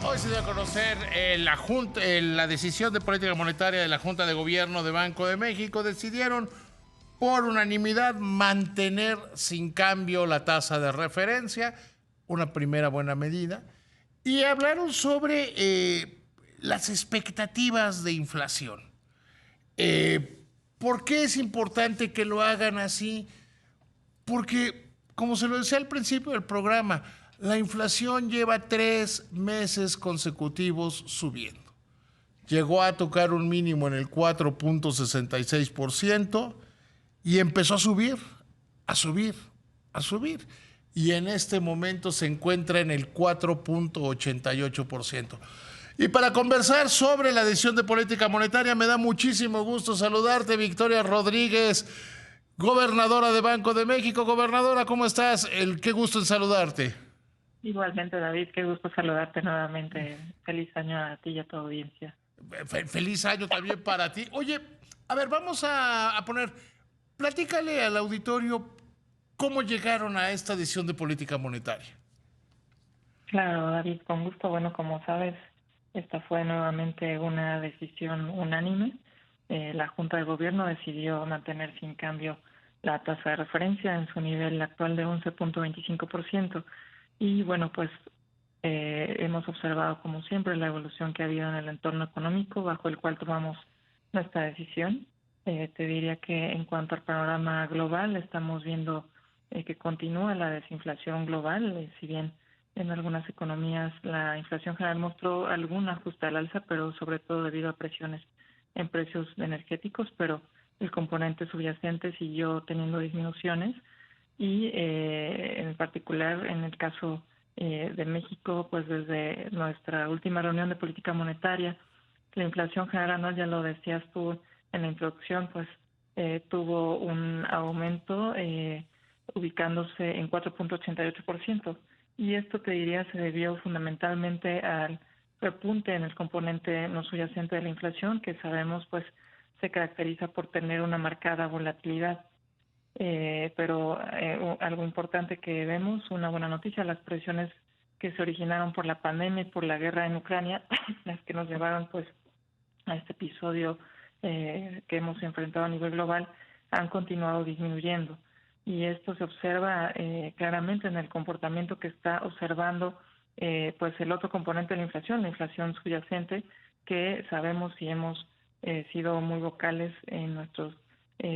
Hoy se dio a conocer la decisión de política monetaria de la Junta de Gobierno de Banco de México. Decidieron por unanimidad mantener sin cambio la tasa de referencia, una primera buena medida, y hablaron sobre las expectativas de inflación. ¿Por qué es importante que lo hagan así? Porque, como se lo decía al principio del programa, la inflación lleva 3 meses consecutivos subiendo. Llegó a tocar un mínimo en el 4,66% y empezó a subir, a subir, a subir. Y en este momento se encuentra en el 4,88%. Y para conversar sobre la decisión de política monetaria, me da muchísimo gusto saludarte, Victoria Rodríguez, gobernadora de Banco de México. Gobernadora, ¿cómo estás? Qué gusto en saludarte. Igualmente, David, qué gusto saludarte nuevamente. Feliz año a ti y a tu audiencia. Feliz año también para ti. Oye, a ver, vamos a poner, platícale al auditorio cómo llegaron a esta decisión de política monetaria. Claro, David, con gusto. Bueno, como sabes, esta fue nuevamente una decisión unánime. La Junta de Gobierno decidió mantener sin cambio la tasa de referencia en su nivel actual de 11,25%. Y bueno, pues hemos observado, como siempre, la evolución que ha habido en el entorno económico bajo el cual tomamos nuestra decisión. Te diría que en cuanto al panorama global, estamos viendo que continúa la desinflación global, si bien en algunas economías la inflación general mostró algún ajuste al alza, pero sobre todo debido a presiones en precios energéticos, pero el componente subyacente siguió teniendo disminuciones y en particular en el caso de México, pues desde nuestra última reunión de política monetaria, la inflación general anual, ya lo decías tú en la introducción, pues tuvo un aumento ubicándose en 4,88%. Y esto, te diría, se debió fundamentalmente al repunte en el componente no subyacente de la inflación, que sabemos pues se caracteriza por tener una marcada volatilidad. Pero algo importante que vemos, una buena noticia, las presiones que se originaron por la pandemia y por la guerra en Ucrania, las que nos llevaron pues a este episodio que hemos enfrentado a nivel global, han continuado disminuyendo. Y esto se observa claramente en el comportamiento que está observando pues el otro componente de la inflación subyacente, que sabemos y hemos sido muy vocales en nuestros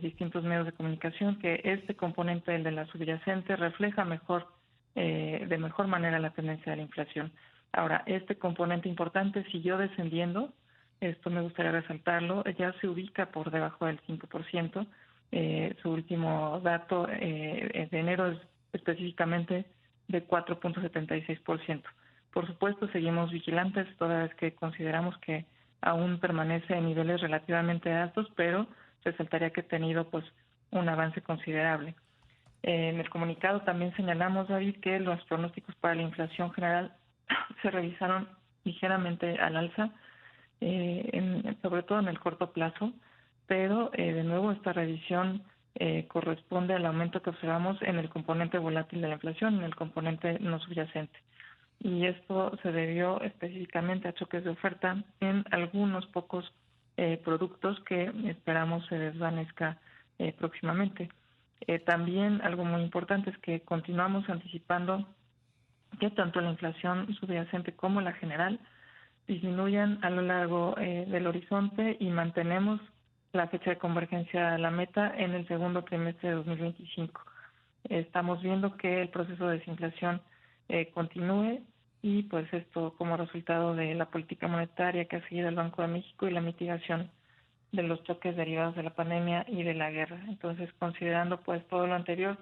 distintos medios de comunicación, que este componente, el de la subyacente, refleja de mejor manera la tendencia de la inflación. Ahora, este componente importante siguió descendiendo, esto me gustaría resaltarlo, ya se ubica por debajo del 5%, su último dato de enero es específicamente de 4,76%. Por supuesto, seguimos vigilantes toda vez que consideramos que aún permanece en niveles relativamente altos, pero resaltaría que ha tenido pues un avance considerable. En el comunicado también señalamos, David, que los pronósticos para la inflación general se revisaron ligeramente al alza, sobre todo en el corto plazo, pero de nuevo esta revisión corresponde al aumento que observamos en el componente volátil de la inflación, en el componente no subyacente. Y esto se debió específicamente a choques de oferta en algunos pocos productos que esperamos se desvanezca próximamente. También algo muy importante es que continuamos anticipando que tanto la inflación subyacente como la general disminuyan a lo largo del horizonte y mantenemos la fecha de convergencia a la meta en el segundo trimestre de 2025. Estamos viendo que el proceso de desinflación continúe y pues esto como resultado de la política monetaria que ha seguido el Banco de México y la mitigación de los choques derivados de la pandemia y de la guerra. Entonces, considerando pues todo lo anterior,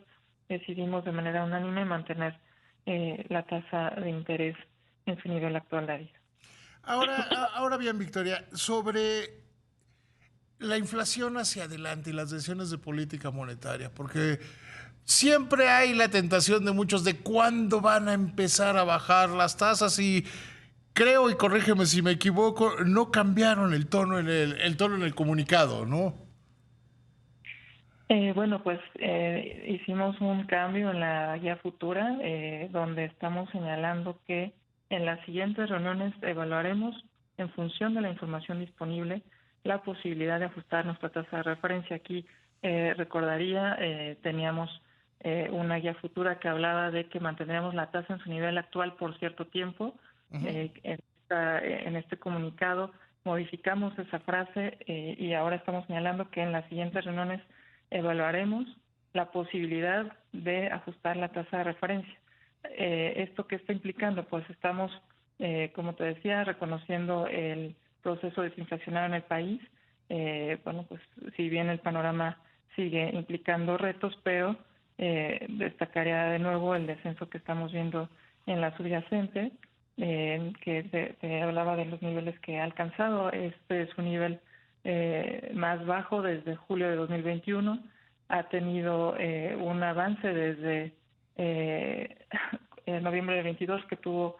decidimos de manera unánime mantener la tasa de interés en su nivel actual, David. Ahora bien, Victoria, sobre la inflación hacia adelante y las decisiones de política monetaria, porque siempre hay la tentación de muchos de cuándo van a empezar a bajar las tasas y creo, y corrígeme si me equivoco, no cambiaron el tono el tono en el comunicado, ¿no? Bueno, pues hicimos un cambio en la guía futura, donde estamos señalando que En las siguientes reuniones evaluaremos, en función de la información disponible, la posibilidad de ajustar nuestra tasa de referencia. Aquí recordaría, teníamos una guía futura que hablaba de que mantendríamos la tasa en su nivel actual por cierto tiempo. En este comunicado modificamos esa frase y ahora estamos señalando que en las siguientes reuniones evaluaremos la posibilidad de ajustar la tasa de referencia. ¿Esto qué está implicando? Pues estamos, como te decía, reconociendo el proceso desinflacionario en el país. Bueno, pues si bien el panorama sigue implicando retos, pero destacaría de nuevo el descenso que estamos viendo en la subyacente, que se hablaba de los niveles que ha alcanzado. Este es un nivel más bajo desde julio de 2021. Ha tenido un avance desde en noviembre de 22, que tuvo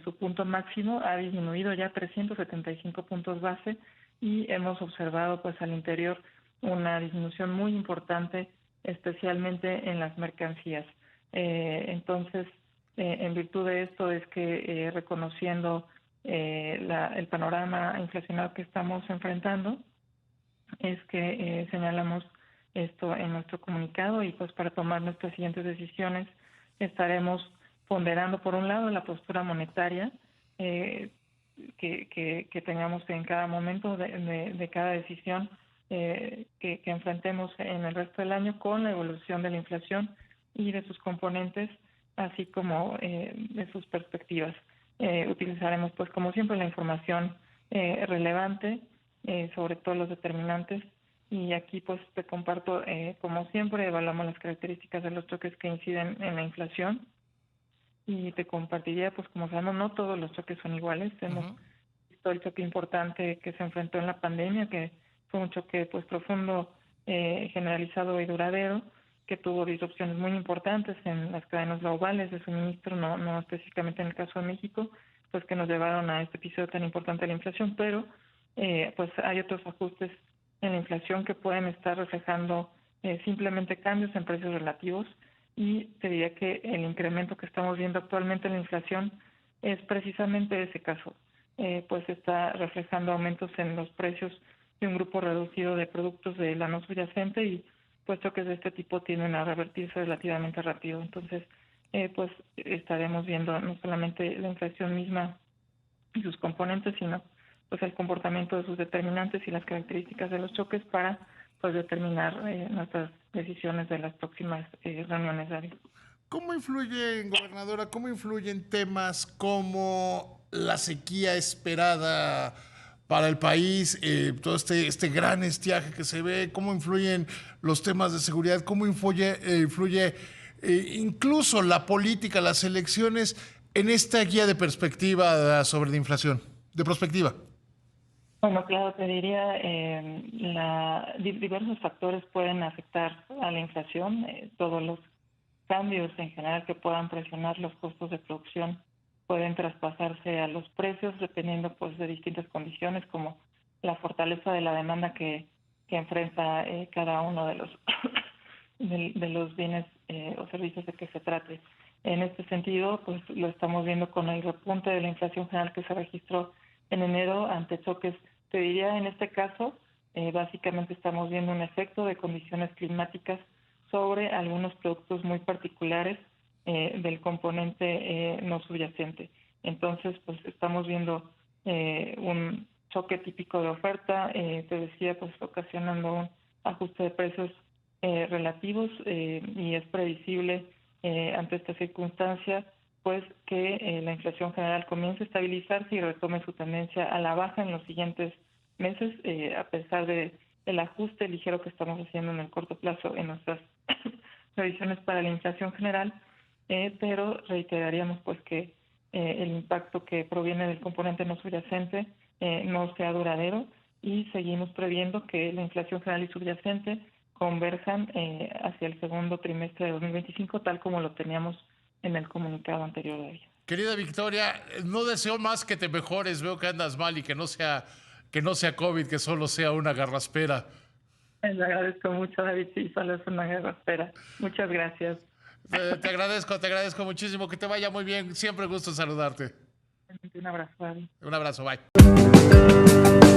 su punto máximo, ha disminuido ya 375 puntos base y hemos observado pues al interior una disminución muy importante, especialmente en las mercancías. Entonces, en virtud de esto es que reconociendo el panorama inflacionario que estamos enfrentando, es que señalamos esto en nuestro comunicado y pues para tomar nuestras siguientes decisiones estaremos ponderando por un lado la postura monetaria que tengamos en cada momento de cada decisión que enfrentemos en el resto del año con la evolución de la inflación y de sus componentes, así como de sus perspectivas. Utilizaremos pues como siempre la información relevante, sobre todo los determinantes, y aquí pues te comparto, como siempre evaluamos las características de los choques que inciden en la inflación, y te compartiría pues como sabemos no todos los choques son iguales. Hemos visto el choque importante que se enfrentó en la pandemia, que fue un choque pues profundo, generalizado y duradero, que tuvo disrupciones muy importantes en las cadenas globales de suministro, no específicamente en el caso de México, pues que nos llevaron a este episodio tan importante de la inflación, pero pues hay otros ajustes en la inflación que pueden estar reflejando simplemente cambios en precios relativos, y te diría que el incremento que estamos viendo actualmente en la inflación es precisamente ese caso, pues está reflejando aumentos en los precios de un grupo reducido de productos de la no subyacente, y puesto que de este tipo tienden a revertirse relativamente rápido. Entonces, pues estaremos viendo no solamente la inflación misma y sus componentes, sino pues el comportamiento de sus determinantes y las características de los choques para pues determinar nuestras decisiones de las próximas reuniones, David. ¿Cómo influyen, gobernadora, cómo influyen temas como la sequía esperada para el país, todo este gran estiaje que se ve? ¿Cómo influyen los temas de seguridad? ¿Cómo influye incluso la política, las elecciones en esta guía de perspectiva sobre la inflación? De prospectiva. Bueno, claro, te diría, diversos factores pueden afectar a la inflación. Todos los cambios en general que puedan presionar los costos de producción pueden traspasarse a los precios dependiendo pues de distintas condiciones, como la fortaleza de la demanda que enfrenta cada uno de los de los bienes o servicios de que se trate. En este sentido, pues lo estamos viendo con el repunte de la inflación general que se registró en enero ante choques. Te diría, en este caso, básicamente estamos viendo un efecto de condiciones climáticas sobre algunos productos muy particulares del componente no subyacente. Entonces, pues estamos viendo un choque típico de oferta, te decía, pues ocasionando un ajuste de precios relativos, y es previsible ante esta circunstancia pues que la inflación general comience a estabilizarse y retome su tendencia a la baja en los siguientes meses, a pesar del ajuste ligero que estamos haciendo en el corto plazo en nuestras previsiones para la inflación general, pero reiteraríamos pues que el impacto que proviene del componente no subyacente no sea duradero, y seguimos previendo que la inflación general y subyacente converjan hacia el segundo trimestre de 2025, tal como lo teníamos en el comunicado anterior de hoy. Querida Victoria, no deseo más que te mejores. Veo que andas mal y que no sea COVID, que solo sea una garraspera. Le agradezco mucho, David. Sí, solo es una garraspera. Muchas gracias. Te agradezco muchísimo. Que te vaya muy bien. Siempre gusto saludarte. Un abrazo, David. Un abrazo, bye.